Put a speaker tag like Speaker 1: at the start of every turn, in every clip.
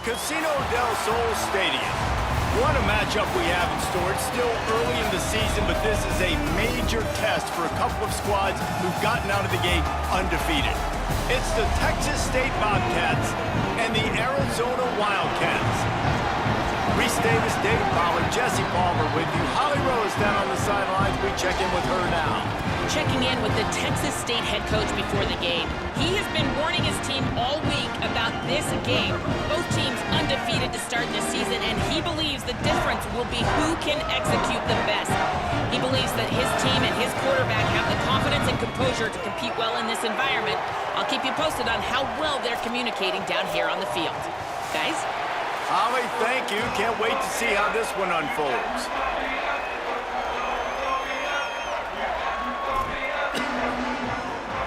Speaker 1: Casino del Sol Stadium. What a matchup we have in store. It's still early in the season, but this is a major test for a couple of squads who've gotten out of the gate undefeated. It's the Texas State Bobcats and the Arizona Wildcats. Reese Davis, David Pollard, Jesse Palmer with you. Holly Rose down on the sidelines. We check in with her now.
Speaker 2: Checking in with the Texas State head coach before the game. He has been warning his team all week about this game. Both teams undefeated to start this season, and he believes the difference will be who can execute the best. He believes that his team and his quarterback have the confidence and composure to compete well in this environment. I'll keep you posted on how well they're communicating down here on the field. Guys?
Speaker 1: Holly, thank you. Can't wait to see how this one unfolds.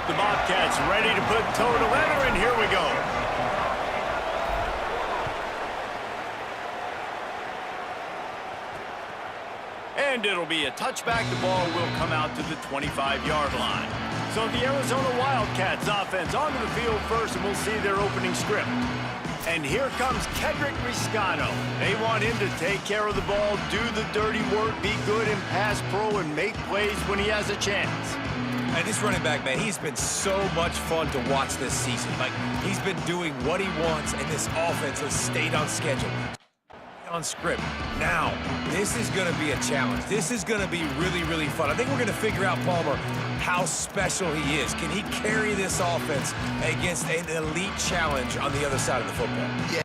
Speaker 1: The Bobcats ready to put toe to leather, and here we go. And it'll be a touchback. The ball will come out to the 25-yard line. So the Arizona Wildcats offense onto the field first, and we'll see their opening script. And here comes Kedrick Riscano. They want him to take care of the ball, do the dirty work, be good in pass pro, and make plays when he has a chance.
Speaker 3: And this running back, man, he's been so much fun to watch this season. Like, he's been doing what he wants, and this offense has stayed on schedule, on script. Now, this is going to be a challenge. This is going to be really, really fun. I think we're going to figure out, Palmer, how special he is. Can he carry this offense against an elite challenge on the other side of the football?
Speaker 4: Yeah.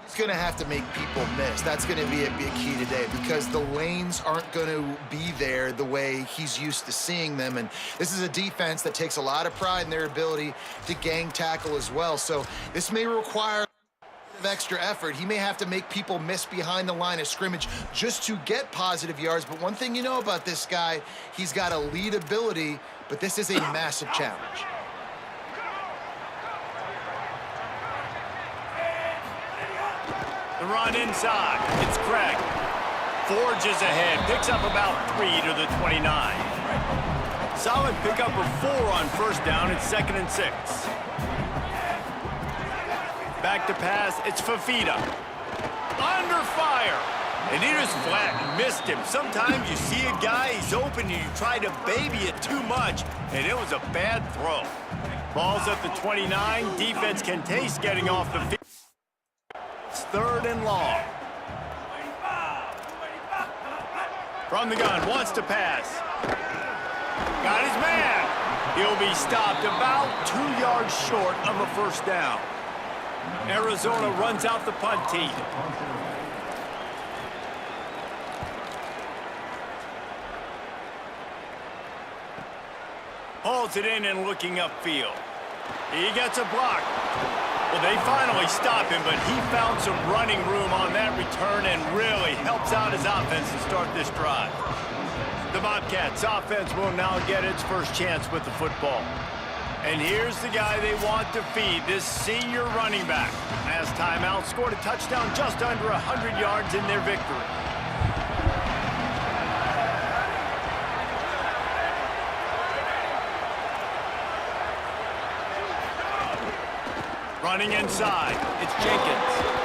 Speaker 4: He's going to have to make people miss. That's going to be a big key today because the lanes aren't going to be there the way he's used to seeing them. And this is a defense that takes a lot of pride in their ability to gang tackle as well. So this may require extra effort. He may have to make people miss behind the line of scrimmage just to get positive yards. But one thing you know about this guy, he's got elite ability, but this is a massive challenge.
Speaker 1: The run inside. It's Craig. Forges ahead. Picks up about 3 to the 29. Solid pickup of 4 on first down. It's 2nd and 6. Back to pass. It's Fafita. Under fire. And he just flat missed him. Sometimes you see a guy, he's open, and you try to baby it too much, and it was a bad throw. Ball's at the 29. Defense can taste getting off the field. It's 3rd and long. From the gun, wants to pass. Got his man. He'll be stopped about 2 yards short of a first down. Arizona runs out the punt team. Hauls it in and looking upfield. He gets a block. Well, they finally stop him, but he found some running room on that return and really helps out his offense to start this drive. The Bobcats offense will now get its first chance with the football. And here's the guy they want to feed, this senior running back. Last time out, scored a touchdown just under 100 yards in their victory. Running inside, it's Jenkins.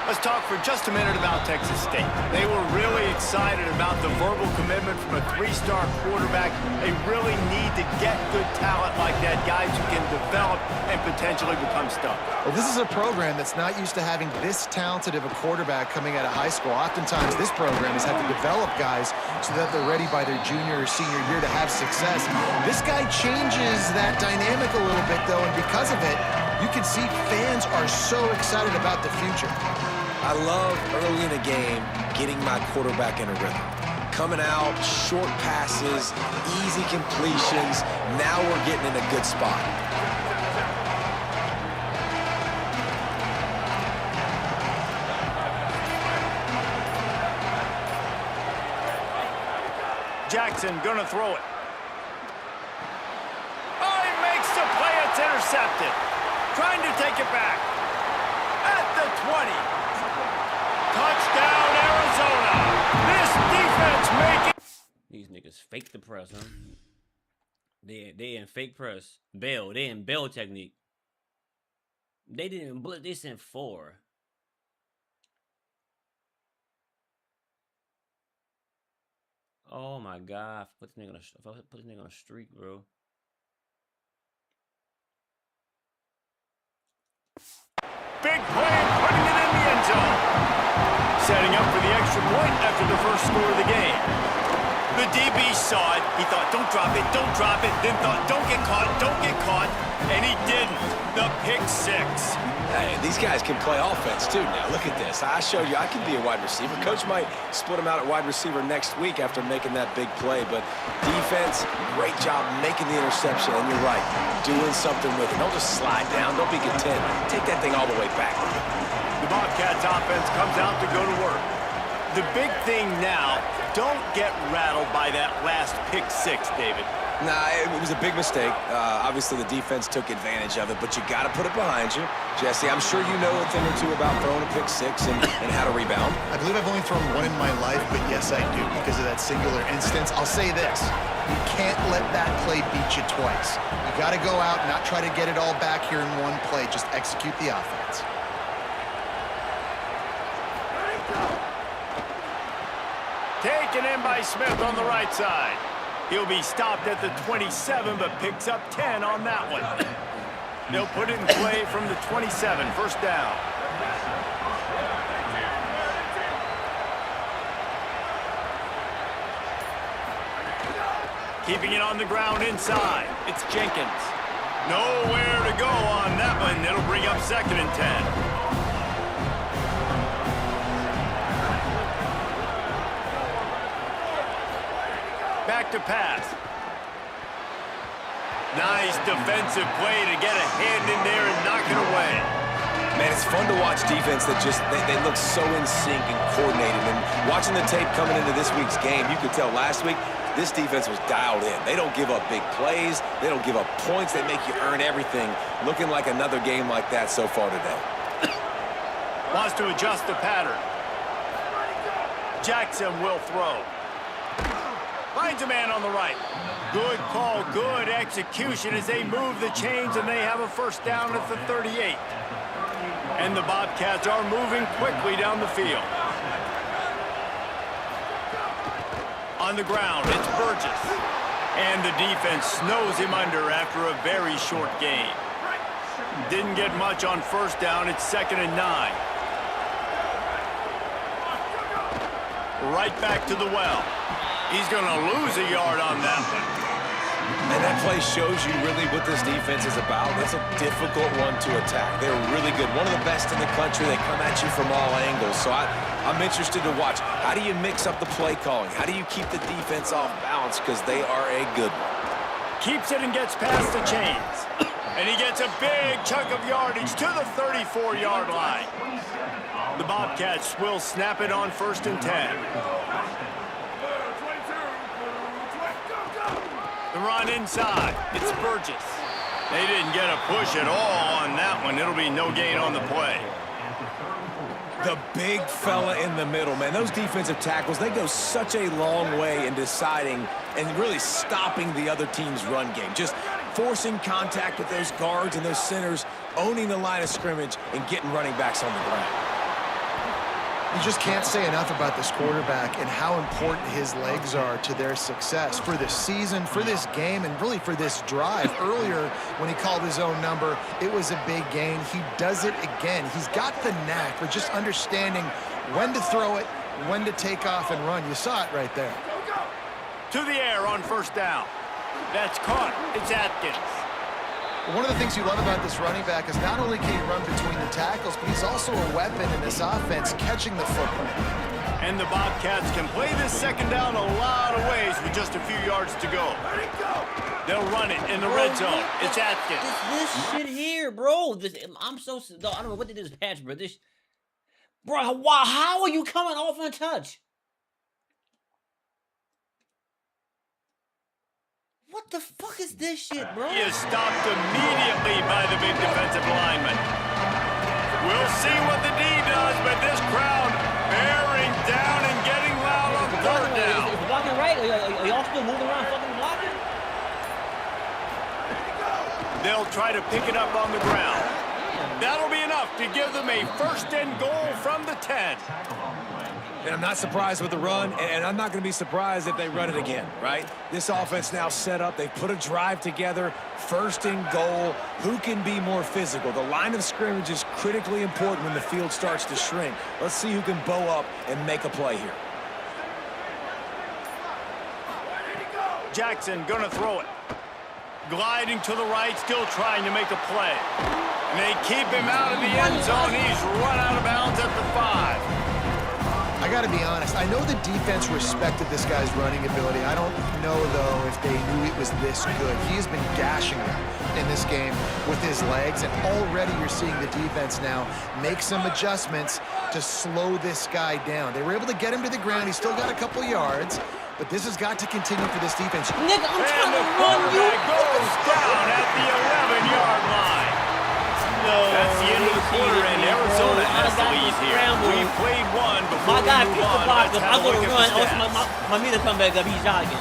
Speaker 1: Let's talk for just a minute about Texas State. They were really excited about the verbal commitment from a 3-star quarterback. They really need to get good talent like that, guys who can develop and potentially become stars.
Speaker 4: Well, this is a program that's not used to having this talented of a quarterback coming out of high school. Oftentimes, this program has had to develop guys so that they're ready by their junior or senior year to have success. This guy changes that dynamic a little bit, though, and because of it, you can see fans are so excited about the future.
Speaker 3: I love early in a game getting my quarterback in a rhythm. Coming out, short passes, easy completions. Now we're getting in a good spot.
Speaker 1: Jackson gonna throw it. Oh, he makes the play. It's intercepted. Trying to take it back. At the 20. Touchdown, Arizona. This defense making...
Speaker 5: These niggas fake the press, huh? They in fake press. They in bail technique. They didn't blitz. They sent 4. Oh my God! Put this nigga on a streak, bro.
Speaker 1: Big play, putting it in the end zone. Setting up for the extra point after the first score of the game. The DB saw it. He thought, don't drop it, don't drop it. Then thought, don't get caught, don't get caught. And he didn't. The pick six.
Speaker 3: Hey, these guys can play offense, too, now. Look at this. I showed you I can be a wide receiver. Coach might split him out at wide receiver next week after making that big play. But defense, great job making the interception. And you're right, doing something with it. Don't just slide down. Don't be content. Take that thing all the way back.
Speaker 1: The Bobcats offense comes out to go to work. The big thing now, don't get rattled by that last pick six, David.
Speaker 3: Nah, it was a big mistake. Obviously, the defense took advantage of it, but you got to put it behind you. Jesse, I'm sure you know a thing or two about throwing a pick six and how to rebound.
Speaker 4: I believe I've only thrown one in my life, but yes, I do, because of that singular instance. I'll say this. You can't let that play beat you twice. You got to go out and not try to get it all back here in one play. Just execute the offense.
Speaker 1: Taken in by Smith on the right side. He'll be stopped at the 27, but picks up 10 on that one. They'll put it in play from the 27, first down. Keeping it on the ground inside. It's Jenkins. Nowhere to go on that one. It'll bring up 2nd and 10. Back to pass. Nice defensive play to get a hand in there and knock it away.
Speaker 3: Man, it's fun to watch defense that just, they look so in sync and coordinated. And watching the tape coming into this week's game, you could tell last week, this defense was dialed in. They don't give up big plays. They don't give up points. They make you earn everything. Looking like another game like that so far today.
Speaker 1: Wants to adjust the pattern. Jackson will throw. Finds a man on the right. Good call, good execution as they move the chains, and they have a first down at the 38. And the Bobcats are moving quickly down the field. On the ground, it's Burgess. And the defense snows him under after a very short game. Didn't get much on first down. It's 2nd and 9. Right back to the well. He's going to lose a yard on that one.
Speaker 3: And that play shows you really what this defense is about. It's a difficult one to attack. They're really good. One of the best in the country. They come at you from all angles. So I'm interested to watch. How do you mix up the play calling? How do you keep the defense off balance? Because they are a good one.
Speaker 1: Keeps it and gets past the chains. And he gets a big chunk of yardage to the 34-yard line. The Bobcats will snap it on 1st and 10. The run inside. It's Burgess. They didn't get a push at all on that one. It'll be no gain on the play.
Speaker 3: The big fella in the middle, man. Those defensive tackles, they go such a long way in deciding and really stopping the other team's run game. Just forcing contact with those guards and those centers, owning the line of scrimmage, and getting running backs on the ground.
Speaker 4: You just can't say enough about this quarterback and how important his legs are to their success for this season, for this game, and really for this drive. Earlier, when he called his own number, it was a big gain. He does it again. He's got the knack for just understanding when to throw it, when to take off and run. You saw it right there.
Speaker 1: To the air on first down. That's caught. It's Atkins.
Speaker 4: One of the things you love about this running back is not only can he run between the tackles, but he's also a weapon in this offense, catching the football.
Speaker 1: And the Bobcats can play this second down a lot of ways with just a few yards to go. They'll run it in the red zone. It's Atkins.
Speaker 5: This shit here, bro. I'm so... I don't know what did this patch, bro. Bro, wow, how are you coming off untouched? What the fuck is this shit, bro?
Speaker 1: He is stopped immediately by the big defensive lineman. We'll see what the D does, but this crowd bearing down and getting loud on third down.
Speaker 5: Is blocking right? Are y'all still moving around fucking blocking?
Speaker 1: They'll try to pick it up on the ground. That'll be enough to give them a 1st and goal from the 10.
Speaker 3: And I'm not surprised with the run, and I'm not going to be surprised if they run it again, right? This offense now set up. They've put a drive together, 1st and goal. Who can be more physical? The line of scrimmage is critically important when the field starts to shrink. Let's see who can bow up and make a play here.
Speaker 1: Jackson gonna throw it. Gliding to the right, still trying to make a play. And they keep him out of the end zone. He's run out of bounds at the 5.
Speaker 4: I got to be honest. I know the defense respected this guy's running ability. I don't know, though, if they knew it was this good. He has been gashing them in this game with his legs, and already you're seeing the defense now make some adjustments to slow this guy down. They were able to get him to the ground. He's still got a couple yards, but this has got to continue for this defense.
Speaker 5: Nigga, I'm
Speaker 1: And
Speaker 5: trying
Speaker 1: the
Speaker 5: to run you.
Speaker 1: quarterback goes down at the 11-yard line. That's the end of the quarter, and Arizona has the lead here. We played one before
Speaker 5: My guy
Speaker 1: we
Speaker 5: picked
Speaker 1: move
Speaker 5: the
Speaker 1: on.
Speaker 5: box
Speaker 1: Let's
Speaker 5: up.
Speaker 1: have
Speaker 5: I'm
Speaker 1: a
Speaker 5: going
Speaker 1: look
Speaker 5: to
Speaker 1: at
Speaker 5: run.
Speaker 1: the
Speaker 5: Oh,
Speaker 1: stats.
Speaker 5: my meter come back up. He's jogging.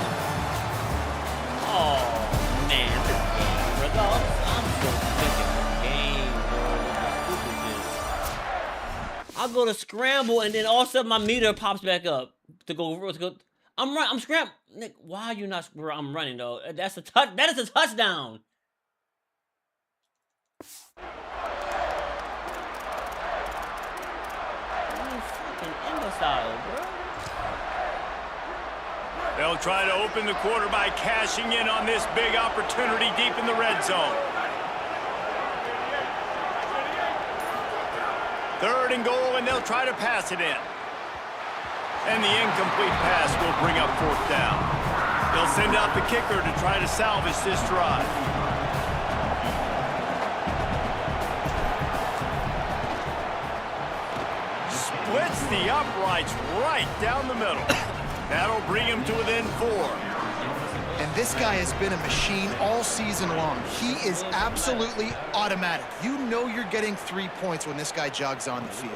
Speaker 5: Oh, man. This game, bro. I'm so sick of the game, bro. This is just... I'll go to scramble, and then all of a sudden my meter pops back up to go. I'm scrambling. Nick, why are you not? Bro, I'm running, though. That's a touch. That is a touchdown. Imbecile, bro.
Speaker 1: They'll try to open the quarter by cashing in on this big opportunity deep in the red zone. 3rd and goal, and they'll try to pass it in. And the incomplete pass will bring up 4th down. They'll send out the kicker to try to salvage this drive. Splits the uprights right down the middle. That'll bring him to within 4.
Speaker 4: And this guy has been a machine all season long. He is absolutely automatic. You know you're getting 3 points when this guy jogs on the field.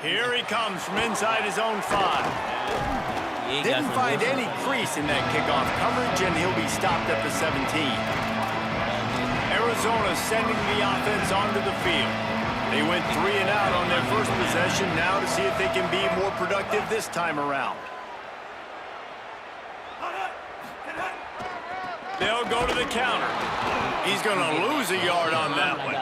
Speaker 1: Here he comes from inside his own 5. Didn't find any crease in that kickoff coverage, and he'll be stopped at the 17. Arizona sending the offense onto the field. They went 3 and out on their first possession, now to see if they can be more productive this time around. They'll go to the counter. He's going to lose a yard on that one.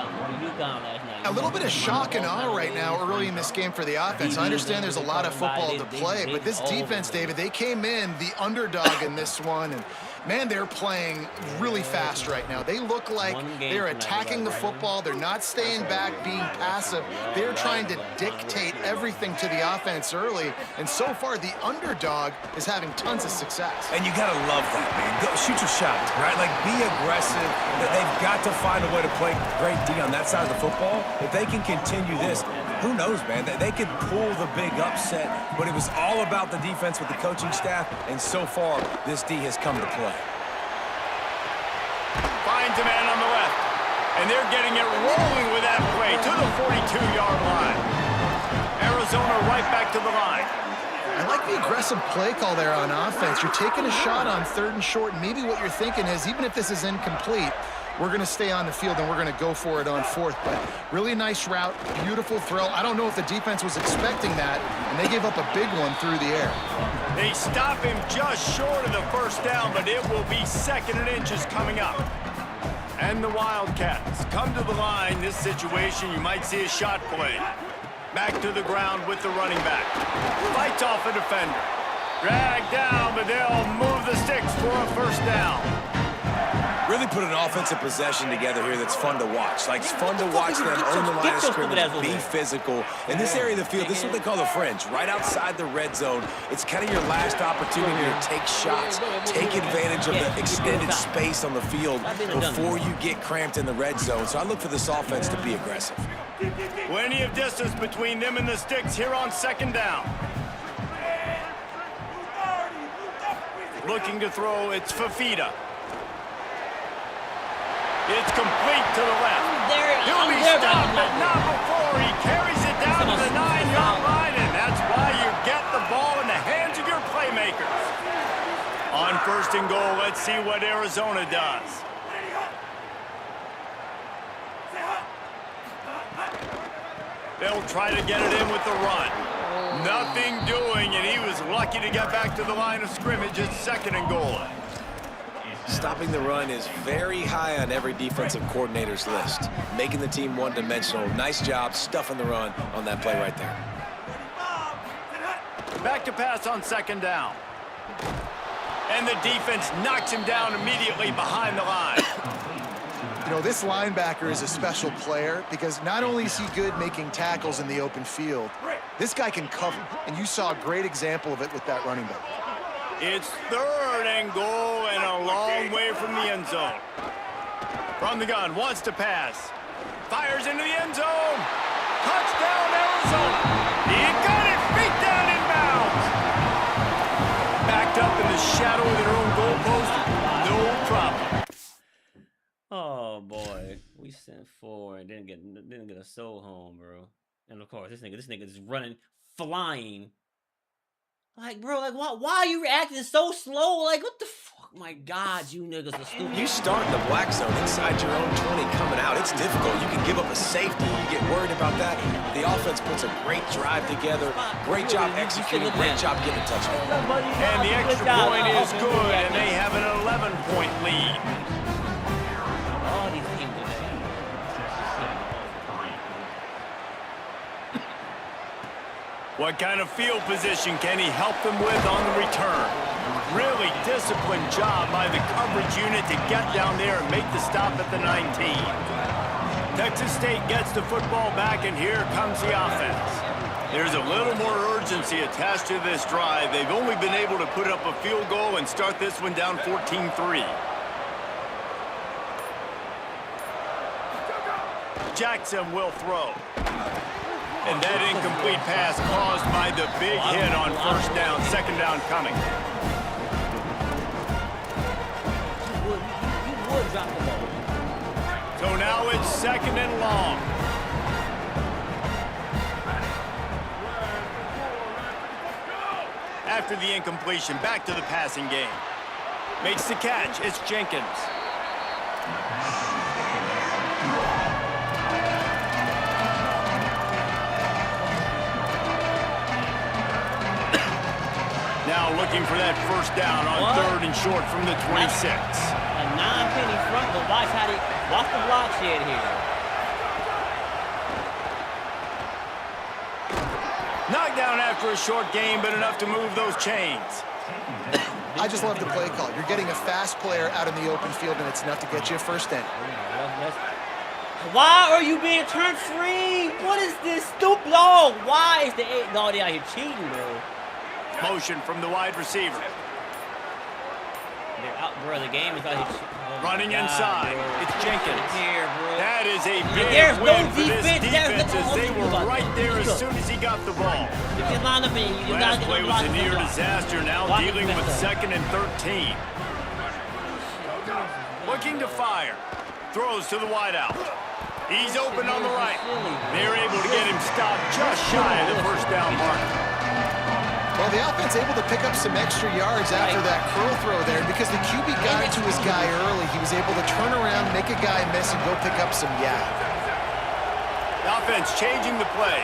Speaker 4: A little bit of shock and awe right now early in this game for the offense. I understand there's a lot of football to play, but this defense, David, they came in the underdog in this one, and man, they're playing really fast right now. They look like they're attacking the football. They're not staying back, being passive. They're trying to dictate everything to the offense early, and so far the underdog is having tons of success.
Speaker 3: And you got to love that, man. Go shoot your shot, right? Like, be aggressive. They've got to find a way to play great D on that side of the football. If they can continue this, who knows, man? They could pull the big upset, but it was all about the defense with the coaching staff, and so far, this D has come to play.
Speaker 1: Finds a man on the left, and they're getting it rolling with that play to the 42-yard line. Arizona right back to the line.
Speaker 4: I like the aggressive play call there on offense. You're taking a shot on 3rd and short, and maybe what you're thinking is, even if this is incomplete, we're going to stay on the field and we're going to go for it on 4th. But really nice route, beautiful throw. I don't know if the defense was expecting that, and they gave up a big one through the air.
Speaker 1: They stop him just short of the 1st down, but it will be 2nd and inches coming up. And the Wildcats come to the line. This situation, you might see a shot play. Back to the ground with the running back. Fights off a defender. Dragged down, but they'll move the sticks for a 1st down.
Speaker 3: Really put an offensive possession together here that's fun to watch. Like, it's fun to watch them own the line of scrimmage, be physical. In this area of the field, this is what they call the fringe, right outside the red zone. It's kind of your last opportunity to take shots, take advantage of the extended space on the field before you get cramped in the red zone. So I look for this offense to be aggressive.
Speaker 1: Plenty of distance between them and the sticks here on 2nd down. Looking to throw, it's Fafita. It's complete to the left. He'll be stopped, but not before he carries it down to the 9-yard line, and that's why you get the ball in the hands of your playmakers. On 1st and goal, let's see what Arizona does. They'll try to get it in with the run. Nothing doing, and he was lucky to get back to the line of scrimmage at 2nd and goal.
Speaker 3: Stopping the run is very high on every defensive coordinator's list. Making the team one-dimensional. Nice job stuffing the run on that play right there.
Speaker 1: Back to pass on 2nd down. And the defense knocks him down immediately behind the line.
Speaker 4: You know, this linebacker is a special player because not only is he good making tackles in the open field, this guy can cover. And you saw a great example of it with that running back.
Speaker 1: It's 3rd and goal and a long way from the end zone. From the gun, wants to pass. Fires into the end zone. Touchdown, Arizona. He got it, feet down inbounds. Backed up in the shadow of their own goalpost, no problem.
Speaker 5: Oh boy, we sent 4 and didn't get a soul home, bro. And of course, this nigga is running, flying. Like, bro, like, why are you reacting so slow? Like, what the fuck? My God, you niggas are stupid.
Speaker 3: You start in the black zone inside your own 20 coming out. It's difficult. You can give up a safety. You get worried about that. The offense puts a great drive together. Great job executing. Great job getting a touchdown.
Speaker 1: And the extra point is good, and they have an 11-point lead.
Speaker 5: All these teams are there.
Speaker 1: What kind of field position can he help them with on the return? Really disciplined job by the coverage unit to get down there and make the stop at the 19. Texas State gets the football back, and here comes the offense. There's a little more urgency attached to this drive. They've only been able to put up a field goal and start this one down 14-3. Jackson will throw. And that incomplete pass caused by the big hit on 1st down, 2nd down coming.
Speaker 5: You would drop the ball.
Speaker 1: So now it's 2nd and long. After the incompletion, back to the passing game. Makes the catch, it's Jenkins. Now looking for that 1st down on 3rd and short from the 26.
Speaker 5: A 9-penny front, but watch the block shed here.
Speaker 1: Knocked down after a short game, but enough to move those chains.
Speaker 4: I just love the play call. You're getting a fast player out in the open field, and it's enough to get you a 1st down.
Speaker 5: Why are you being turned free? What is this stupid dog? Why is the 8 dog out here cheating, bro?
Speaker 1: Motion from the wide receiver.
Speaker 5: They're out, bro. The game is out here. Oh
Speaker 1: running
Speaker 5: God,
Speaker 1: inside.
Speaker 5: bro.
Speaker 1: It's Jenkins.
Speaker 5: Here, bro.
Speaker 1: That is a big
Speaker 5: there's
Speaker 1: win
Speaker 5: no
Speaker 1: for this
Speaker 5: defense.
Speaker 1: defense as they were right there as soon as he got the ball.
Speaker 5: If you line up and you
Speaker 1: Last
Speaker 5: gotta
Speaker 1: play was a near
Speaker 5: block.
Speaker 1: disaster. Now
Speaker 5: Block
Speaker 1: dealing
Speaker 5: is
Speaker 1: with
Speaker 5: messed up.
Speaker 1: 2nd and 13. Looking to fire. Throws to the wideout. He's open on the right. They're able to get him stopped just shy of the 1st down mark.
Speaker 4: Well, the offense able to pick up some extra yards after that curl throw there. And because the QB got to his guy early, he was able to turn around, make a guy miss, and go pick up some yak.
Speaker 1: The offense changing the play.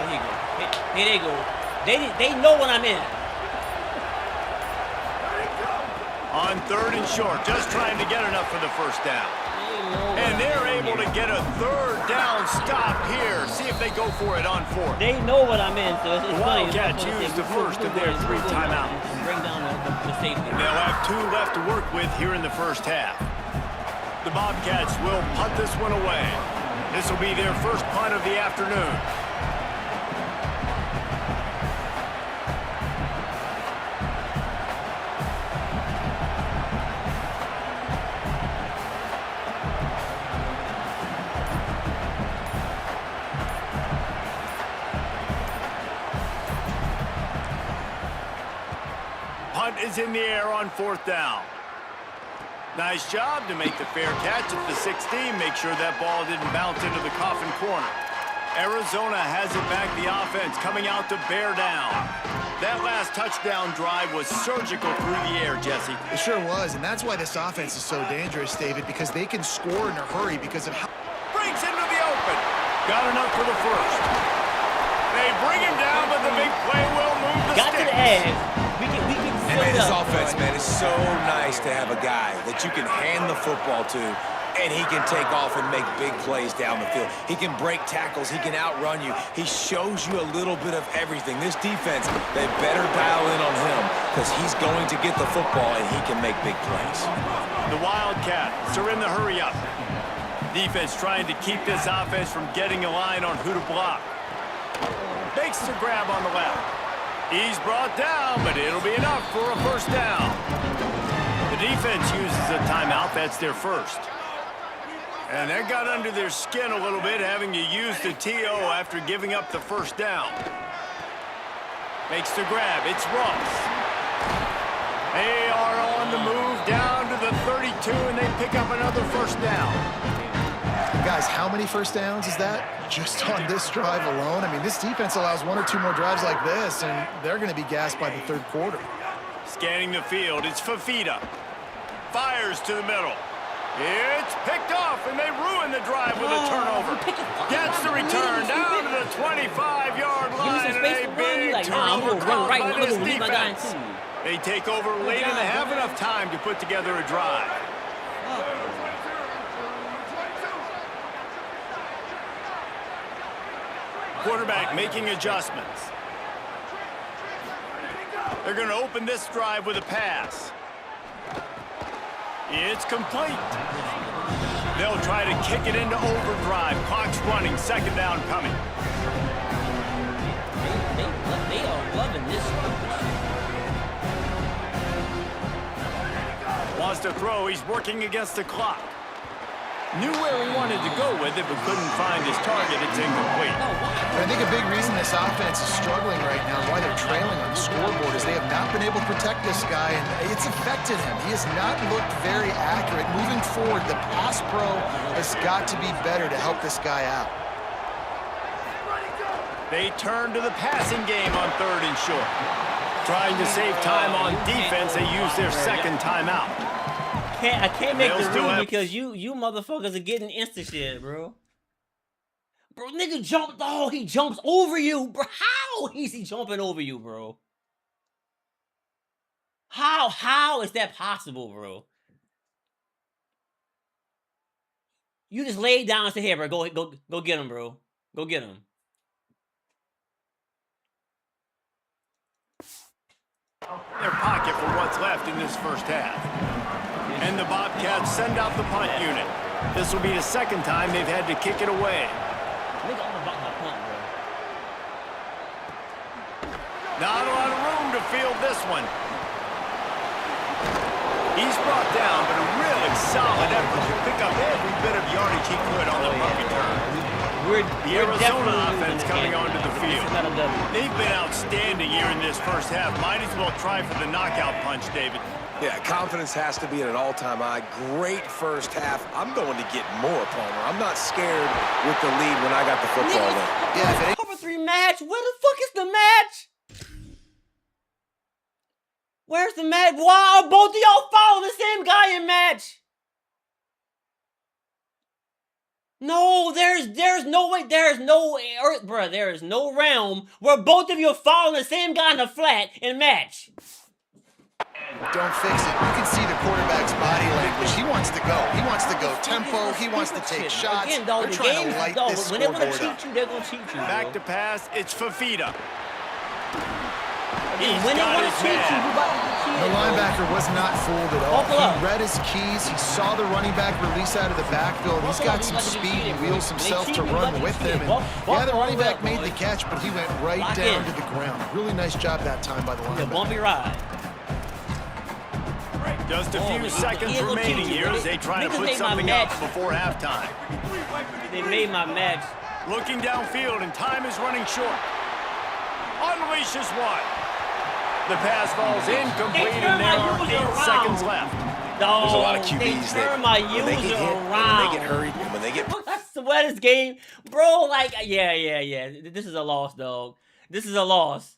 Speaker 5: There you go. Here they go. They know what I'm in.
Speaker 1: On 3rd and short, just trying to get enough for the 1st down. And they're able to get a 3rd down stop here. See if they go for it on 4th.
Speaker 5: They know what I'm in, so it's funny.
Speaker 1: Wildcats use the first of their 3 timeouts.
Speaker 5: Bring down the safety.
Speaker 1: They'll have 2 left to work with here in the 1st half. The Bobcats will punt this one away. This will be their 1st punt of the afternoon. Is in the air on 4th down. Nice job to make the fair catch at the 16. Make sure that ball didn't bounce into the coffin corner. Arizona has it back, the offense coming out to bear down. That last touchdown drive was surgical through the air, Jesse.
Speaker 4: It sure was, and that's why this offense is so dangerous, David, because they can score in a hurry because of how...
Speaker 1: Breaks into the open. Got enough for the 1st. They bring him down, but the big play will move the
Speaker 5: Got to
Speaker 1: sticks.
Speaker 5: the edge. We can
Speaker 3: And
Speaker 5: fill
Speaker 3: man,
Speaker 5: it
Speaker 3: this
Speaker 5: up.
Speaker 3: offense, man, is so nice to have a guy that you can hand the football to, and he can take off and make big plays down the field. He can break tackles. He can outrun you. He shows you a little bit of everything. This defense, they better dial in on him because he's going to get the football, and he can make big plays.
Speaker 1: The Wildcats are in the hurry-up. Defense trying to keep this offense from getting a line on who to block. Makes the grab on the left. He's brought down, but it'll be enough for a first down. The defense uses a timeout. That's their first. And that got under their skin a little bit, having to use the TO after giving up the first down. Makes the grab. It's Ross. They are on the move down to the 32, and they pick up another first down.
Speaker 4: Guys, how many first downs is that just on this drive alone? I mean, this defense allows 1 or 2 more drives like this, and they're going to be gassed by the third quarter.
Speaker 1: Scanning the field, it's Fafita. Fires to the middle. It's picked off, and they ruin the drive with a turnover. Gets the return down to the 25-yard line, and a big turnover caused by this defense. They take over late and they have enough time to put together a drive. Quarterback making adjustments. They're going to open this drive with a pass. It's complete. They'll try to kick it into overdrive. Clock's running, second down coming.
Speaker 5: They are loving this one.
Speaker 1: Wants to throw, he's working against the clock. Knew where he wanted to go with it, but couldn't find his target. It's incomplete.
Speaker 4: I think a big reason this offense is struggling right now, why they're trailing on the scoreboard, is they have not been able to protect this guy, and it's affected him. He has not looked very accurate. Moving forward, the pass pro has got to be better to help this guy out.
Speaker 1: They turn to the passing game on third and short. Trying to save time on defense, they use their second timeout.
Speaker 5: I can't make
Speaker 1: They'll
Speaker 5: the
Speaker 1: still
Speaker 5: rule
Speaker 1: have-
Speaker 5: because you motherfuckers are getting insta shit, bro. Bro, nigga jumped. Oh, he jumps over you, bro. How is he jumping over you, bro? How is that possible, bro? You just laid down and said, "Here, bro, go get him, bro. Go get him."
Speaker 1: Their pocket for what's left in this first half. And the Bobcats send out the punt unit. This will be the second time they've had to kick it away.
Speaker 5: Nigga all about my punt, bro.
Speaker 1: Not a lot of room to field this one. He's brought down, but a really solid effort to pick up every bit of yardage he could on the punt return. The Arizona offense coming onto the field. They've been outstanding here in this first half. Might as well try for the knockout punch, David.
Speaker 3: Yeah, confidence has to be at an all-time high. Great first half. I'm going to get more, Palmer. I'm not scared with the lead when I got the football there.
Speaker 4: Yeah, if it ain't
Speaker 5: Cover 3 match. Where the fuck is the match? Where's the match? Why are both of y'all following the same guy in match? No, there's no way, there's no earth, bro. There is no realm where both of you are following the same guy in the flat in match.
Speaker 4: don't fix it. You can see the quarterback's body language. He wants to go. He wants to go tempo. He wants to take shots.
Speaker 5: Again, dog,
Speaker 4: They're
Speaker 5: the
Speaker 4: trying
Speaker 5: game,
Speaker 4: to light
Speaker 5: dog,
Speaker 4: this
Speaker 5: when they're gonna
Speaker 4: scoreboard up.
Speaker 5: cheat you, they're gonna cheat you.
Speaker 1: Back
Speaker 5: bro.
Speaker 1: to pass, it's Fafita.
Speaker 5: And
Speaker 1: He's
Speaker 5: when they
Speaker 1: got
Speaker 5: want to
Speaker 1: his
Speaker 5: cheat you,
Speaker 1: man.
Speaker 5: you about to get cheated.
Speaker 4: The linebacker was not fooled at all.
Speaker 5: Buckle up.
Speaker 4: He read his keys. He saw the running back release out of the backfield. He's got some speed. He wheels himself to run with him. And yeah, the running back made the catch, but he went right
Speaker 5: Lock
Speaker 4: down
Speaker 5: in.
Speaker 4: to the ground. Really nice job that time by the
Speaker 5: A
Speaker 4: linebacker.
Speaker 5: bumpy ride.
Speaker 1: Just a few
Speaker 5: he
Speaker 1: seconds
Speaker 5: ain't gonna
Speaker 1: remaining
Speaker 5: cheat you,
Speaker 1: here
Speaker 5: bro.
Speaker 1: as they try to
Speaker 5: Niggas
Speaker 1: put
Speaker 5: made my
Speaker 1: something up
Speaker 5: match.
Speaker 1: before halftime.
Speaker 5: They made my match.
Speaker 1: Looking downfield, and time is running short. Unleashes one. The pass falls incomplete,
Speaker 5: They
Speaker 1: and there
Speaker 5: turn my
Speaker 1: are
Speaker 5: user
Speaker 1: 8
Speaker 5: around.
Speaker 1: seconds left.
Speaker 5: Dog,
Speaker 3: There's a lot of
Speaker 5: they
Speaker 3: QBs that
Speaker 5: turn my
Speaker 3: when they get
Speaker 5: user
Speaker 3: hit, and
Speaker 5: around.
Speaker 3: when they get hurried, and when they get
Speaker 5: I swear this game, bro, like, yeah. This is a loss, dog. This is a loss.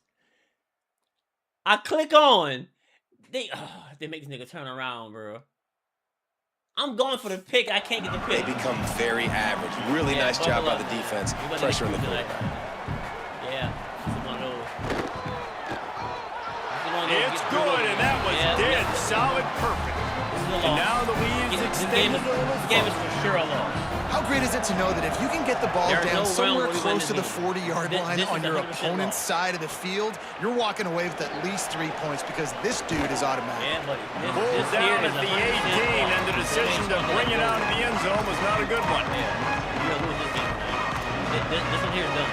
Speaker 5: I click on. They make this nigga turn around, bro. I'm going for the pick. I can't get the
Speaker 3: they
Speaker 5: pick.
Speaker 3: become very average. Really
Speaker 5: Yeah,
Speaker 3: nice job
Speaker 5: buckle
Speaker 3: by
Speaker 5: up.
Speaker 3: the defense,
Speaker 5: We about to
Speaker 3: pressure in the
Speaker 5: get tonight.
Speaker 3: quarterback.
Speaker 5: Yeah.
Speaker 1: That's good, and that was dead solid perfect. And now the lead's extended a little
Speaker 5: This game is for sure a loss.
Speaker 4: How great is it to know that if you can get the ball
Speaker 5: There's
Speaker 4: down
Speaker 5: no
Speaker 4: somewhere
Speaker 5: round where we
Speaker 4: close to
Speaker 5: win
Speaker 4: the
Speaker 5: this
Speaker 4: 40-yard line
Speaker 5: This
Speaker 4: on
Speaker 5: is
Speaker 4: your
Speaker 5: 100%
Speaker 4: opponent's
Speaker 5: loss.
Speaker 4: side of the field, you're walking away with at least 3 points because this dude is automatic.
Speaker 5: Yeah, buddy.
Speaker 1: Pulled
Speaker 5: This here
Speaker 1: down
Speaker 5: is
Speaker 1: at the
Speaker 5: 100%
Speaker 1: 18,
Speaker 5: loss.
Speaker 1: and the decision to bring it out of the end zone was not a good one.
Speaker 5: Yeah, you're gonna lose this game, man. This one here is done.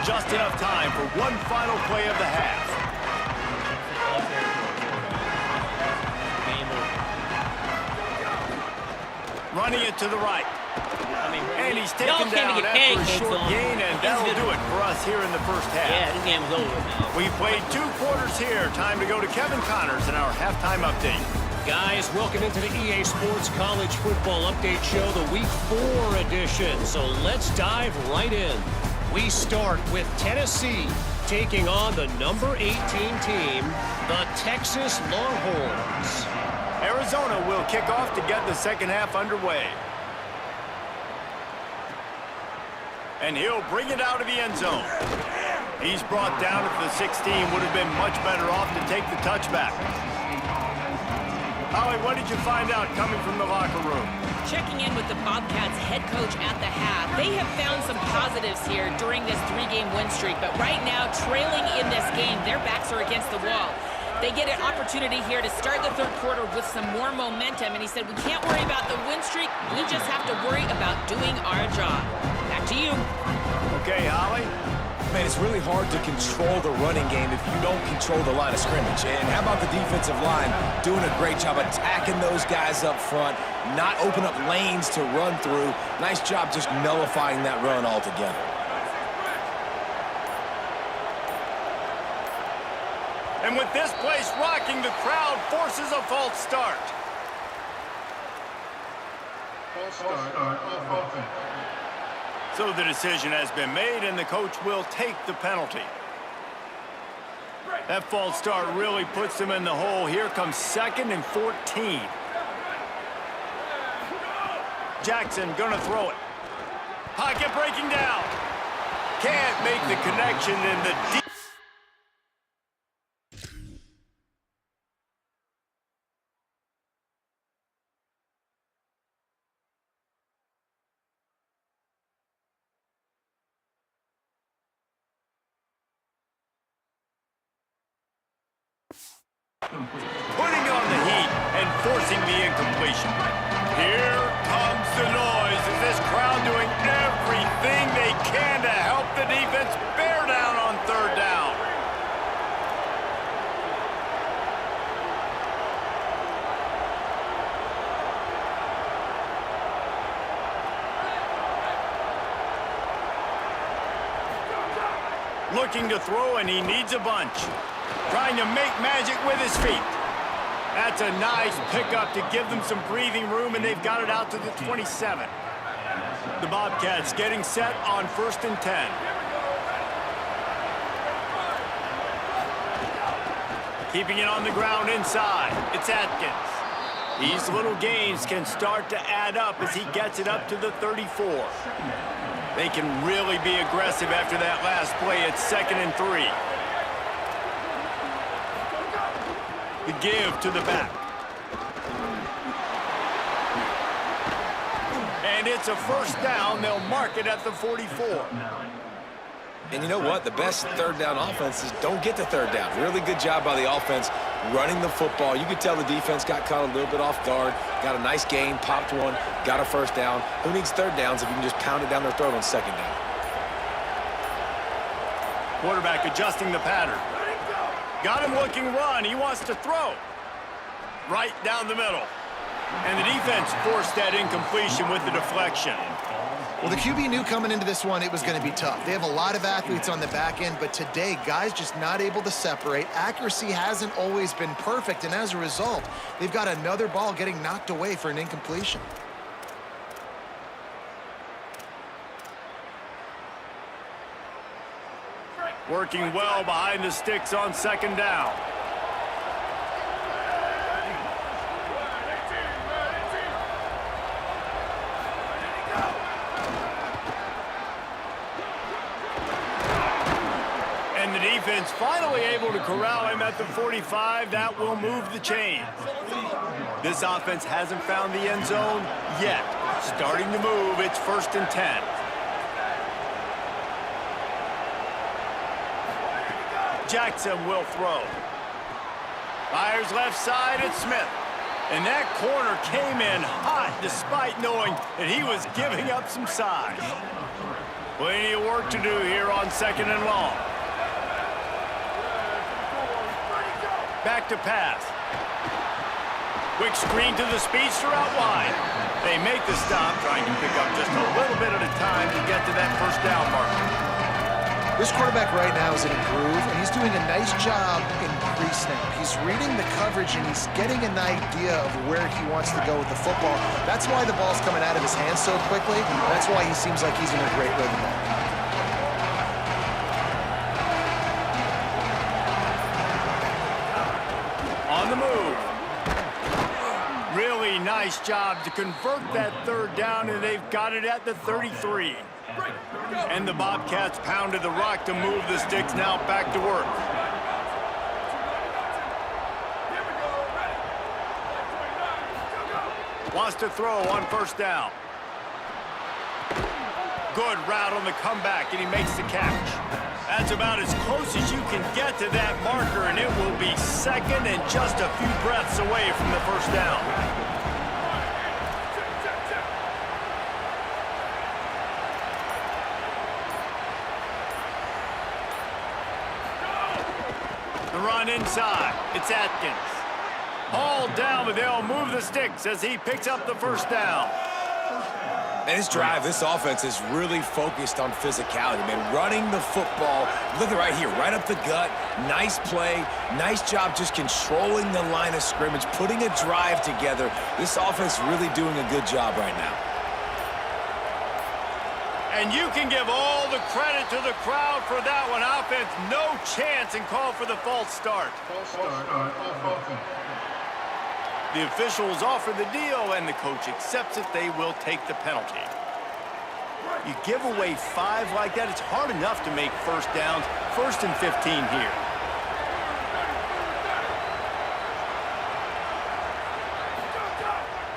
Speaker 1: Just enough time for one final play of the half.
Speaker 5: Game over.
Speaker 1: Running it to the right.
Speaker 5: I mean,
Speaker 1: And he's
Speaker 5: y'all
Speaker 1: taken
Speaker 5: came to
Speaker 1: down
Speaker 5: get
Speaker 1: after a
Speaker 5: pancakes
Speaker 1: short
Speaker 5: on.
Speaker 1: gain, and that'll do it for us here in the first half.
Speaker 5: Yeah, this game is over now.
Speaker 1: We played 2 quarters here. Time to go to Kevin Connors in our halftime update.
Speaker 6: Guys, welcome into the EA Sports College Football Update Show, the Week 4 edition. So let's dive right in. We start with Tennessee taking on the number 18 team, the Texas Longhorns.
Speaker 1: Arizona will kick off to get the second half underway. And he'll bring it out of the end zone. He's brought down at the 16. Would have been much better off to take the touchback. Holly, what did you find out coming from the locker room?
Speaker 2: Checking in with the Bobcats head coach at the half. They have found some positives here during this 3-game win streak, but right now, trailing in this game, their backs are against the wall. They get an opportunity here to start the third quarter with some more momentum, and he said, we can't worry about the win streak, we just have to worry about doing our job. Back to you.
Speaker 1: Okay, Holly.
Speaker 3: Man, it's really hard to control the running game if you don't control the line of scrimmage. And how about the defensive line doing a great job attacking those guys up front, not open up lanes to run through. Nice job just nullifying that run altogether.
Speaker 1: And with this place rocking, the crowd forces a false start. So the decision has been made, and the coach will take the penalty. That false start really puts them in the hole. Here comes 2nd and 14. Jackson gonna throw it. Pocket breaking down. Can't make the connection in the deep. Putting on the heat and forcing the incompletion. Here comes the noise. Is this crowd doing everything they can to help the defense bear down on 3rd down? Looking to throw, and he needs a bunch. Trying to make magic with his feet. That's a nice pickup to give them some breathing room, and they've got it out to the 27. The Bobcats getting set on 1st and 10. Keeping it on the ground inside. It's Atkins. These little gains can start to add up as he gets it up to the 34. They can really be aggressive after that last play. It's 2nd and 3. The give to the back. And it's a 1st down. They'll mark it at the 44.
Speaker 3: And you know what? The best 3rd down offenses don't get to 3rd down. Really good job by the offense running the football. You could tell the defense got caught a little bit off guard, got a nice gain, popped one, got a 1st down. Who needs 3rd downs if you can just pound it down their throat on 2nd down?
Speaker 1: Quarterback adjusting the pattern. Got him looking run. He wants to throw. Right down the middle. And the defense forced that incompletion with the deflection.
Speaker 4: Well, the QB knew coming into this one it was going to be tough. They have a lot of athletes on the back end, but today, guys just not able to separate. Accuracy hasn't always been perfect, and as a result, they've got another ball getting knocked away for an incompletion.
Speaker 1: Working well behind the sticks on 2nd down. And the defense defense finally able to corral him at the 45. That will move the chains. This offense hasn't found the end zone yet. Starting to move, it's 1st and 10. Jackson will throw. Fires left side, it's Smith. And that corner came in hot despite knowing that he was giving up some size. Plenty of work to do here on 2nd and long. Back to pass. Quick screen to the speedster out wide. They make the stop, trying to pick up just a little bit at a time to get to that 1st down marker.
Speaker 4: This quarterback right now is in a groove, and he's doing a nice job in pre-snap. He's reading the coverage, and he's getting an idea of where he wants to go with the football. That's why the ball's coming out of his hands so quickly. That's why he seems like he's in a great rhythm.
Speaker 1: On the move. Really nice job to convert that 3rd down, and they've got it at the 33. And the Bobcats pounded the rock to move the sticks now back to work. Wants to throw on 1st down. Good route on the comeback, and he makes the catch. That's about as close as you can get to that marker, and it will be 2nd and just a few breaths away from the 1st down. Run inside. It's Atkins. All down, but they'll move the sticks as he picks up the 1st down.
Speaker 3: And this drive, this offense is really focused on physicality, man. Running the football. Look at right here, right up the gut. Nice play. Nice job just controlling the line of scrimmage, putting a drive together. This offense really doing a good job right now.
Speaker 1: And you can give all the credit to the crowd for that one. Offense, no chance, and call for the false start. The officials offer the deal, and the coach accepts it. They will take the penalty. You give away 5 like that, it's hard enough to make 1st downs. 1st and 15 here.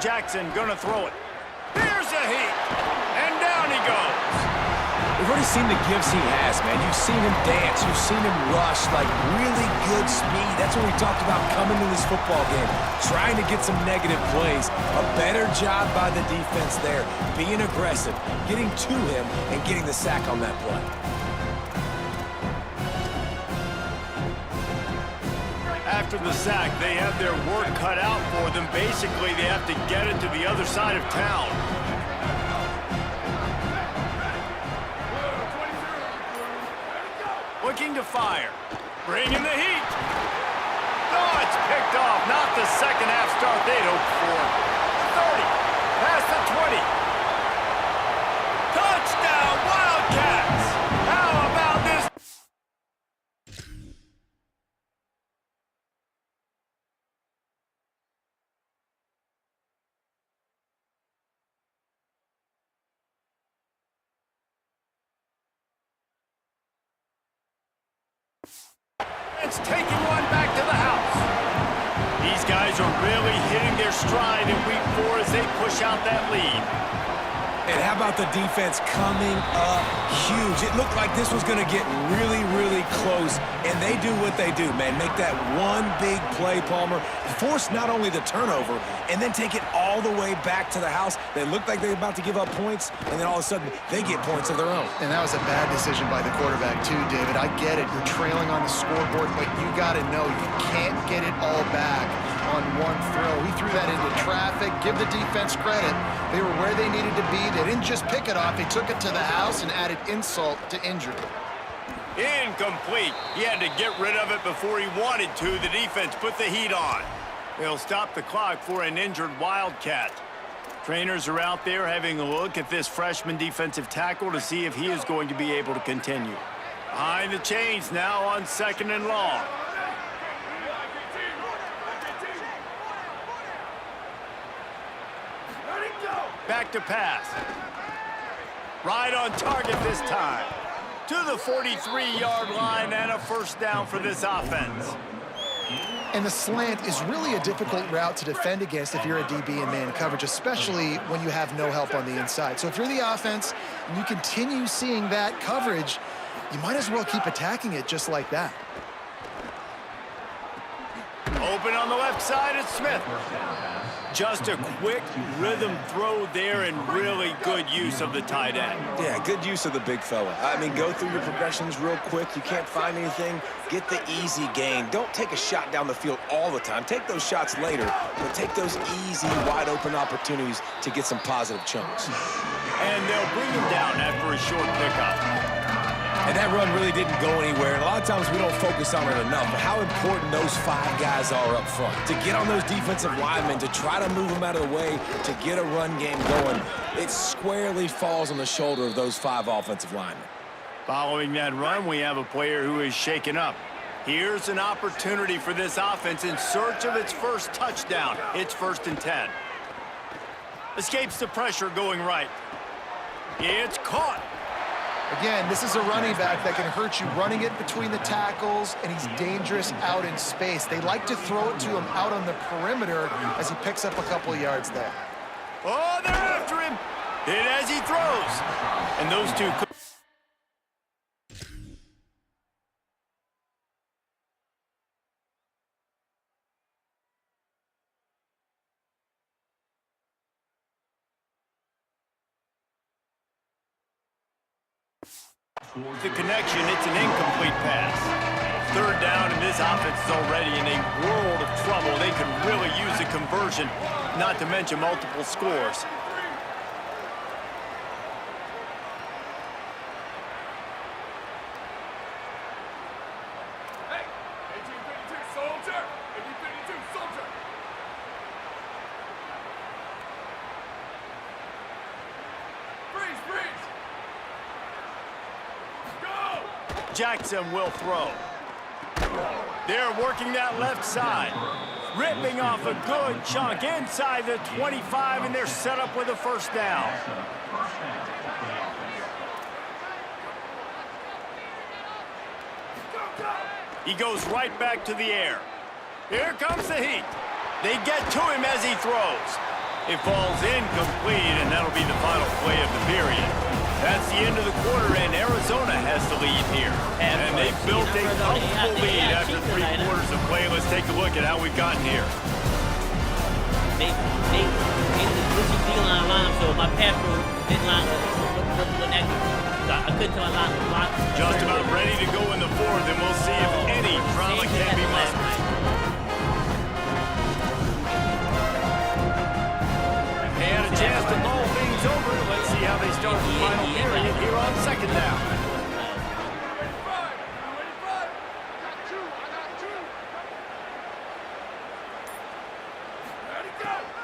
Speaker 1: Jackson gonna throw it. Here's a heat. And down he goes.
Speaker 3: We've already seen the gifts he has, man. You've seen him dance. You've seen him rush, like really good speed. That's what we talked about coming to this football game, trying to get some negative plays. A better job by the defense there, being aggressive, getting to him, and getting the sack on that play.
Speaker 1: After the sack, they have their work cut out for them. Basically, they have to get it to the other side of town. Looking to fire. Bringing the heat. Oh, it's picked off. Not the 2nd half start they'd hoped for. 30. Past the 20. Touchdown, Wildcats! How about this? It's taking one back to the house. These guys are really hitting their stride in week 4 as they push out that lead.
Speaker 3: And how about the defense coming up huge? It looked like this was going to get really, really close, and they do what they do, man. Make that one big play, Palmer. Force not only the turnover, and then take it all the way back to the house. They looked like they were about to give up points, and then all of a sudden, they get points of their own.
Speaker 4: And that was a bad decision by the quarterback, too, David. I get it. You're trailing on the scoreboard, but you got to know you can't get it all back on one throw. He threw that into traffic. Give the defense credit. They were where they needed to be. They didn't just pick it off. They took it to the house and added insult to injury.
Speaker 1: Incomplete. He had to get rid of it before he wanted to. The defense put the heat on. They'll stop the clock for an injured Wildcat. Trainers are out there having a look at this freshman defensive tackle to see if he is going to be able to continue. Behind the chains now on 2nd and long. Back to pass. Right on target this time. to the 43-yard line and a first down for this offense.
Speaker 4: And the slant is really a difficult route to defend against if you're a DB in man coverage, especially when you have no help on the inside. So if you're the offense and you continue seeing that coverage, you might as well keep attacking it just like that.
Speaker 1: Open on the left side, it's Smith. Just a quick rhythm throw there and really good use of the tight end.
Speaker 3: Yeah, good use of the big fella. I mean, go through your progressions real quick. You can't find anything. Get the easy gain. Don't take a shot down the field all the time. Take those shots later, but take those easy, wide-open opportunities to get some positive chunks.
Speaker 1: And they'll bring him down after a short pickup.
Speaker 3: And that run really didn't go anywhere. And a lot of times we don't focus on it enough, but how important those 5 guys are up front. To get on those defensive linemen, to try to move them out of the way, to get a run game going, it squarely falls on the shoulder of those 5 offensive linemen.
Speaker 1: Following that run, we have a player who is shaken up. Here's an opportunity for this offense in search of its first touchdown. It's 1st and 10. Escapes the pressure going right. It's caught.
Speaker 4: Again, this is a running back that can hurt you running it between the tackles, and he's dangerous out in space. They like to throw it to him out on the perimeter as he picks up a couple of yards there.
Speaker 1: Oh, they're after him. Hit as he throws. And those two... The connection, it's an incomplete pass. 3rd down, and this offense is already in a world of trouble. They could really use a conversion, not to mention multiple scores.
Speaker 7: Hey, 1852 soldier! 1852 soldier! Freeze, freeze!
Speaker 1: Jackson will throw. They're working that left side. Ripping off a good chunk inside the 25, and they're set up with a first down. He goes right back to the air. Here comes the heat. They get to him as he throws. It falls incomplete, and that'll be the final play of the period. That's the end of the quarter, and Arizona has the lead here. And they've built a comfortable lead after 3 quarters of play. Let's take a look at how we've gotten here.
Speaker 5: They switched the D-line line, so my pass didn't line up. I couldn't tell my line.
Speaker 1: Just about ready to go in the 4th, and we'll see if any drama can be mustered. They had a chance to mull things over. Let's see how they start the final period here on 2nd down.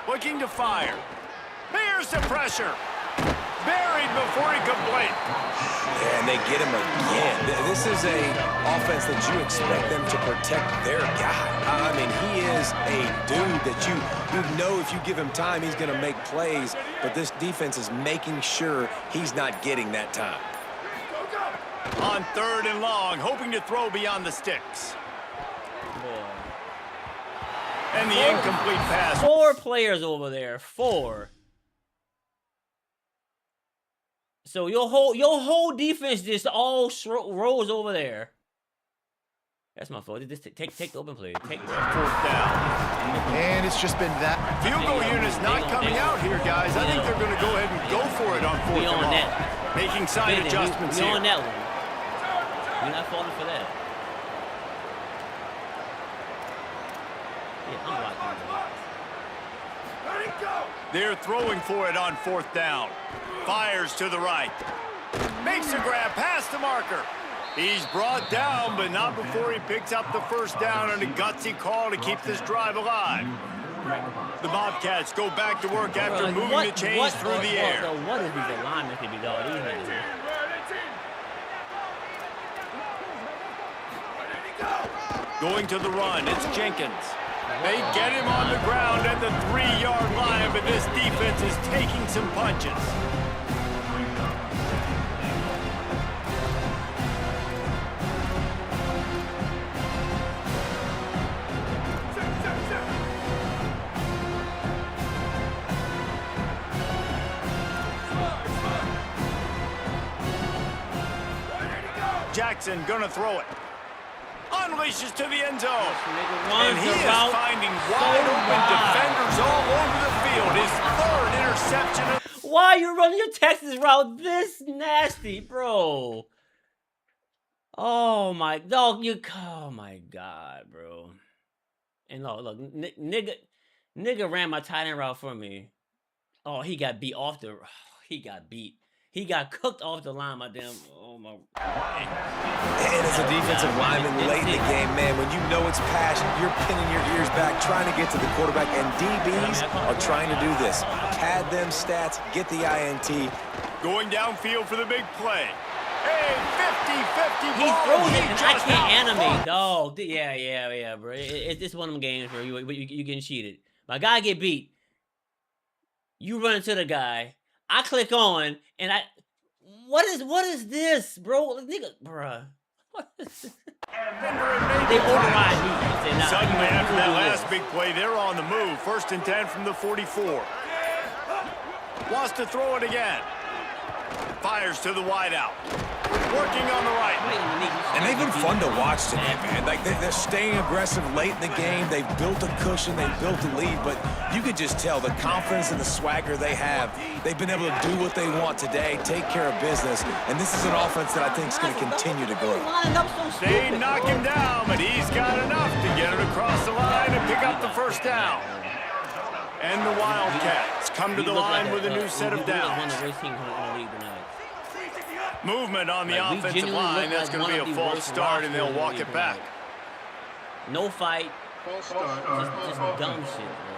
Speaker 1: Looking to fire. Here's the pressure. Buried before he could blink.
Speaker 3: And they get him again. This is a offense that you expect them to protect their guy. I mean, he is a dude that you know if you give him time, he's going to make plays. But this defense is making sure he's not getting that time.
Speaker 1: On 3rd and long, hoping to throw beyond the sticks. And the incomplete pass.
Speaker 5: 4 players over there. 4. So your whole defense just all rolls over there. That's my fault. Just take the open play. Take
Speaker 1: 4th down.
Speaker 4: And it's just been that.
Speaker 1: Field goal unit's not coming out here, guys. I think they're going to go ahead and go for it on 4th and long. Making side adjustments here.
Speaker 5: We on that one. We're not falling for that. Yeah, I'm watching.
Speaker 1: They're throwing for it on 4th down. Fires to the right. Makes a grab past the marker. He's brought down, but not before he picks up the first down on a gutsy call to keep this drive alive. The Bobcats go back to work after moving the chains through the air.
Speaker 5: What is these alignments to be done?
Speaker 1: Going to the run, it's Jenkins. They get him on the ground at the 3-yard line, but this defense is taking some punches. Jackson gonna throw it. Unleashes to the end zone.
Speaker 5: And
Speaker 1: he is finding wide open defenders all over the field. His third interception.
Speaker 5: Why are you running your Texas route this nasty, bro? Oh my dog, oh my God, bro. And look, nigga ran my tight end route for me. Oh, he got beat off the. He got beat. He got cooked off the line, my damn. Oh my.
Speaker 3: And as a defensive lineman late in the game, man, when you know it's passion, you're pinning your ears back, trying to get to the quarterback, and DBs are trying to do this. Pad them stats, get the INT.
Speaker 1: Going downfield for the big play. Hey, 50-50
Speaker 5: He
Speaker 1: ball.
Speaker 5: throws it, and I can't animate, dog. Yeah, bro. It's one of them games where you getting cheated. My guy get beat. You run into the guy. I click on, and what is this, bro? Nigga, bruh. What is this? They override me. Say, nah,
Speaker 1: Suddenly, after that last
Speaker 5: this.
Speaker 1: big play, they're on the move. 1st and 10 from the 44. Wants to throw it again. Fires to the wideout. Working on the right.
Speaker 3: And they've been fun to watch today, man. Like, they're staying aggressive late in the game. They've built a cushion. They've built a lead. But you could just tell the confidence and the swagger they have. They've been able to do what they want today, take care of business. And this is an offense that I think is going to continue to grow.
Speaker 1: They knock him down, but he's got enough to get it across the line and pick up the first down. And the Wildcats come to the line with a new set of downs. Movement on the offensive line. That's going to be a false start, and they'll walk it back.
Speaker 5: No fight. Just dumb shit, bro.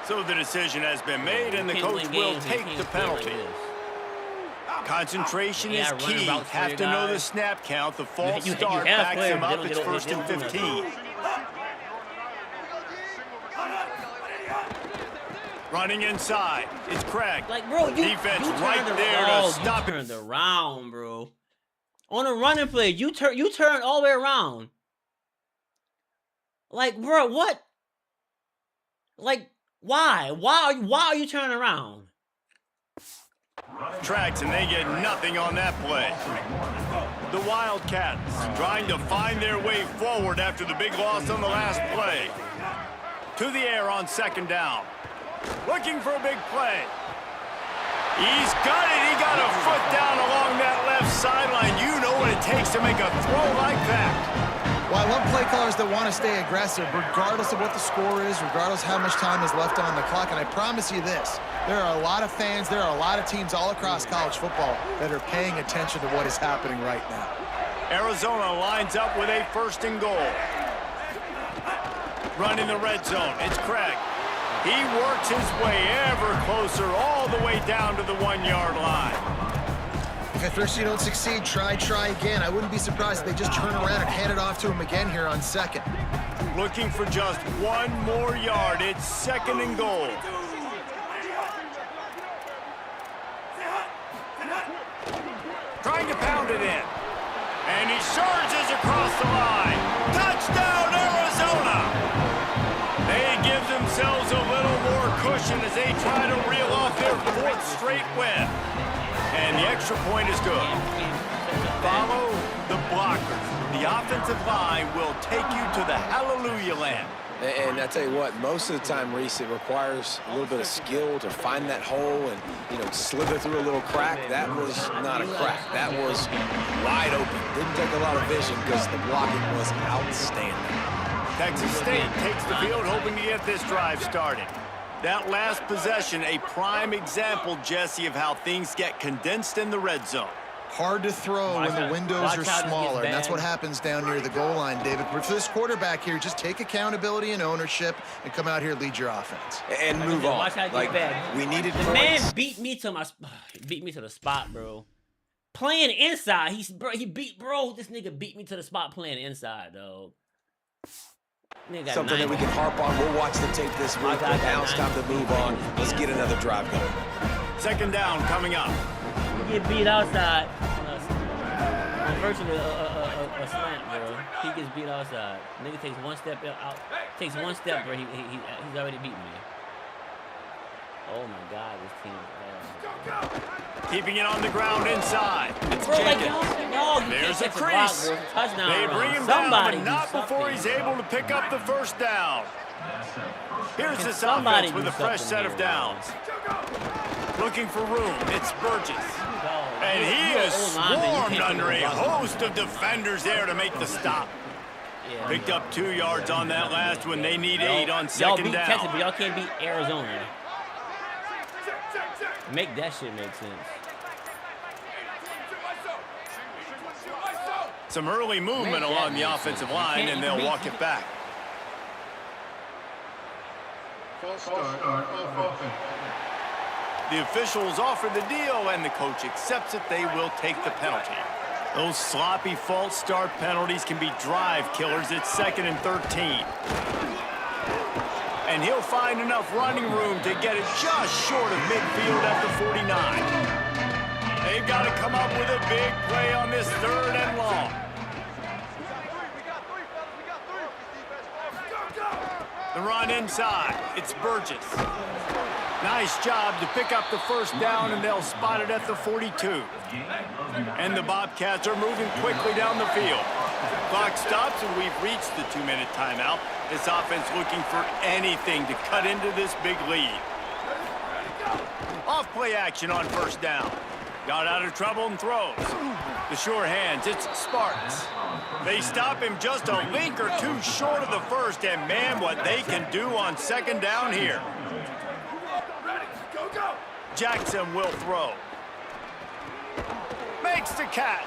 Speaker 1: So the decision has been made, and the coach will take the penalty. Concentration is key. Have to know the snap count. The false start backs him up. It's 1st and 15. Running inside. It's Craig.
Speaker 5: Like, bro,
Speaker 1: defense
Speaker 5: you
Speaker 1: right there to stop it.
Speaker 5: You turned around, bro. On a running play, you turn all the way around. Like, bro, what? Like, why? Why are you turning around?
Speaker 1: Tracks, and they get nothing on that play. The Wildcats trying to find their way forward after the big loss on the last play. To the air on 2nd down. Looking for a big play. He's got it. He got a foot down along that left sideline. You know what it takes to make a throw like that.
Speaker 4: Well, I love play callers that want to stay aggressive, regardless of what the score is, regardless how much time is left on the clock. And I promise you this, there are a lot of fans, there are a lot of teams all across college football that are paying attention to what is happening right now.
Speaker 1: Arizona lines up with a 1st and goal. Running the red zone. It's Craig. He works his way ever closer all the way down to the 1-yard line.
Speaker 4: If at first you don't succeed, try again. I wouldn't be surprised if they just turn around and hand it off to him again here on 2nd.
Speaker 1: Looking for just 1 more yard. It's 2nd and goal. Trying to pound it in. And he surges across the line. Touchdown, Arizona! They give themselves a little more cushion as they try to reel off their 4th straight win. And the extra point is good. Follow the blockers. The offensive line will take you to the hallelujah land.
Speaker 3: And I tell you what, most of the time, Reese, it requires a little bit of skill to find that hole and, slither through a little crack. That was not a crack. That was wide open. Didn't take a lot of vision because the blocking was outstanding.
Speaker 1: Texas State takes the field, hoping to get this drive started. That last possession, a prime example, Jesse, of how things get condensed in the red zone.
Speaker 4: Hard to throw when the windows are smaller, and that's what happens down near the goal line, David. But for this quarterback here, just take accountability and ownership and come out here and lead your offense.
Speaker 3: And move on.
Speaker 5: Watch how you get bad.
Speaker 3: We needed
Speaker 5: the
Speaker 3: points.
Speaker 5: Man beat me to the spot, bro. Playing inside, this nigga beat me to the spot playing inside, dog.
Speaker 3: Something that we can harp on. We'll watch the tape this week, but now it's time to move on. Let's get another drive going.
Speaker 1: 2nd down coming up.
Speaker 5: He get beat outside. Virtually a slant, bro. He gets beat outside. Nigga takes one step out. Takes one step, bro. He's already beaten me. Oh my God, this team is ass.
Speaker 1: Keeping it on the ground inside. It's
Speaker 5: Bro, like,
Speaker 1: Jenkins.
Speaker 5: no, you
Speaker 1: There's
Speaker 5: can't
Speaker 1: a
Speaker 5: catch block,
Speaker 1: crease.
Speaker 5: bro. Touchdown
Speaker 1: They
Speaker 5: run.
Speaker 1: bring him
Speaker 5: Somebody
Speaker 1: down,
Speaker 5: do
Speaker 1: but not before
Speaker 5: something,
Speaker 1: he's
Speaker 5: bro.
Speaker 1: able to pick up the first down. Here's
Speaker 5: Can
Speaker 1: this
Speaker 5: somebody
Speaker 1: offense with
Speaker 5: do
Speaker 1: a fresh
Speaker 5: something
Speaker 1: set of
Speaker 5: here,
Speaker 1: downs. Looking for room. It's Burgess.
Speaker 5: Dog,
Speaker 1: And he
Speaker 5: you're
Speaker 1: is
Speaker 5: an old lineman, you
Speaker 1: swarmed
Speaker 5: can't
Speaker 1: under a
Speaker 5: put no block.
Speaker 1: host of defenders there to make the stop.
Speaker 5: Yeah,
Speaker 1: Picked up 2 yards on that last one. They need 8 on
Speaker 5: y'all
Speaker 1: second
Speaker 5: beat Texas, but
Speaker 1: down.
Speaker 5: y'all can't beat Arizona. Make that shit make sense.
Speaker 1: Some early movement
Speaker 5: Man, that
Speaker 1: along the
Speaker 5: makes
Speaker 1: offensive
Speaker 5: sense.
Speaker 1: line,
Speaker 5: You
Speaker 1: and
Speaker 5: can't
Speaker 1: they'll
Speaker 5: beat-
Speaker 1: walk it back.
Speaker 7: False start of offense.
Speaker 1: The officials offer the deal, and the coach accepts it. They will take the penalty. Those sloppy false start penalties can be drive killers. It's 2nd and 13. And he'll find enough running room to get it just short of midfield at the 49. They've got to come up with a big play on this 3rd and long. The run inside. It's Burgess. Nice job to pick up the first down, and they'll spot it at the 42. And the Bobcats are moving quickly down the field. Clock stops, and we've reached the 2-minute timeout. This offense looking for anything to cut into this big lead. Off play action on first down. Got out of trouble and throws. The sure hands, it's Sparks. They stop him just a link or two short of the first, and man, what they can do on second down here. Jackson will throw. Makes the catch.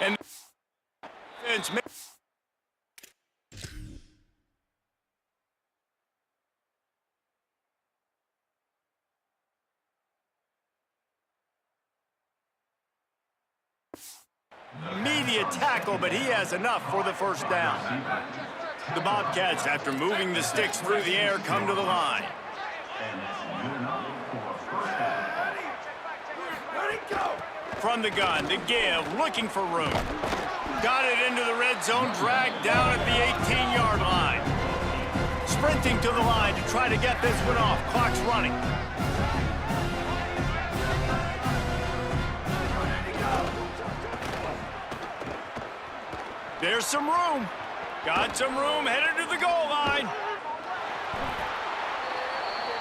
Speaker 1: And immediate tackle, but he has enough for the first down. The Bobcats, after moving the sticks through the air, come to the line. From the gun, the give, looking for room. Got it into the red zone, dragged down at the 18-yard line. Sprinting to the line to try to get this one off. Clock's running. There's some room. Got some room, headed to the goal line.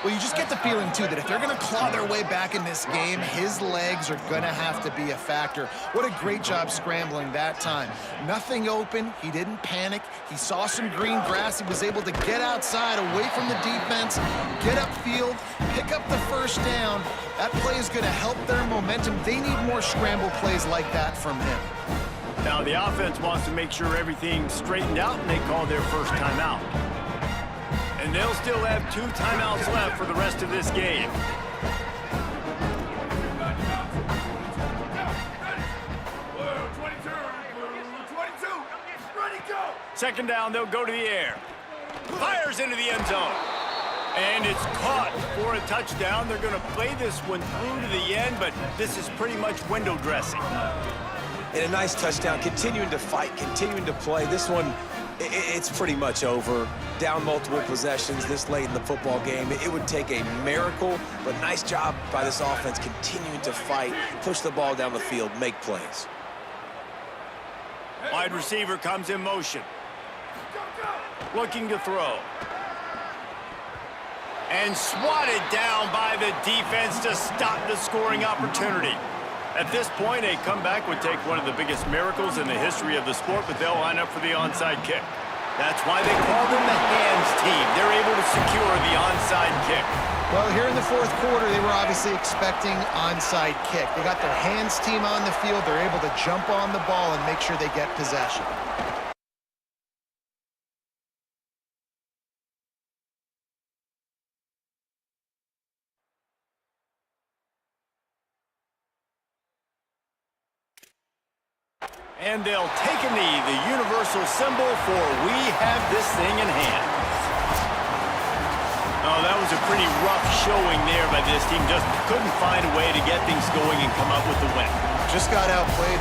Speaker 4: Well, you just get the feeling, too, that if they're going to claw their way back in this game, his legs are going to have to be a factor. What a great job scrambling that time. Nothing open. He didn't panic. He saw some green grass. He was able to get outside, away from the defense, get upfield, pick up the first down. That play is going to help their momentum. They need more scramble plays like that from him.
Speaker 1: Now, the offense wants to make sure everything's straightened out, and they call their first timeout. And they'll still have 2 timeouts left for the rest of this game. Second down, they'll go to the air. Fires into the end zone. And it's caught for a touchdown. They're going to play this one through to the end, but this is pretty much window dressing.
Speaker 3: And a nice touchdown, continuing to fight, continuing to play. This one, it's pretty much over. Down multiple possessions this late in the football game. It would take a miracle, but nice job by this offense continuing to fight, push the ball down the field, make plays.
Speaker 1: Wide receiver comes in motion. Looking to throw. And swatted down by the defense to stop the scoring opportunity. At this point, a comeback would take one of the biggest miracles in the history of the sport, but they'll line up for the onside kick. That's why they call them the hands team. They're able to secure the onside kick.
Speaker 4: Well, here in the fourth quarter, they were obviously expecting onside kick. They got their hands team on the field. They're able to jump on the ball and make sure they get possession.
Speaker 1: And they'll take a knee, the universal symbol for we have this thing in hand. Oh, that was a pretty rough showing there by this team. Just couldn't find a way to get things going and come up with the win.
Speaker 4: Just got outplayed.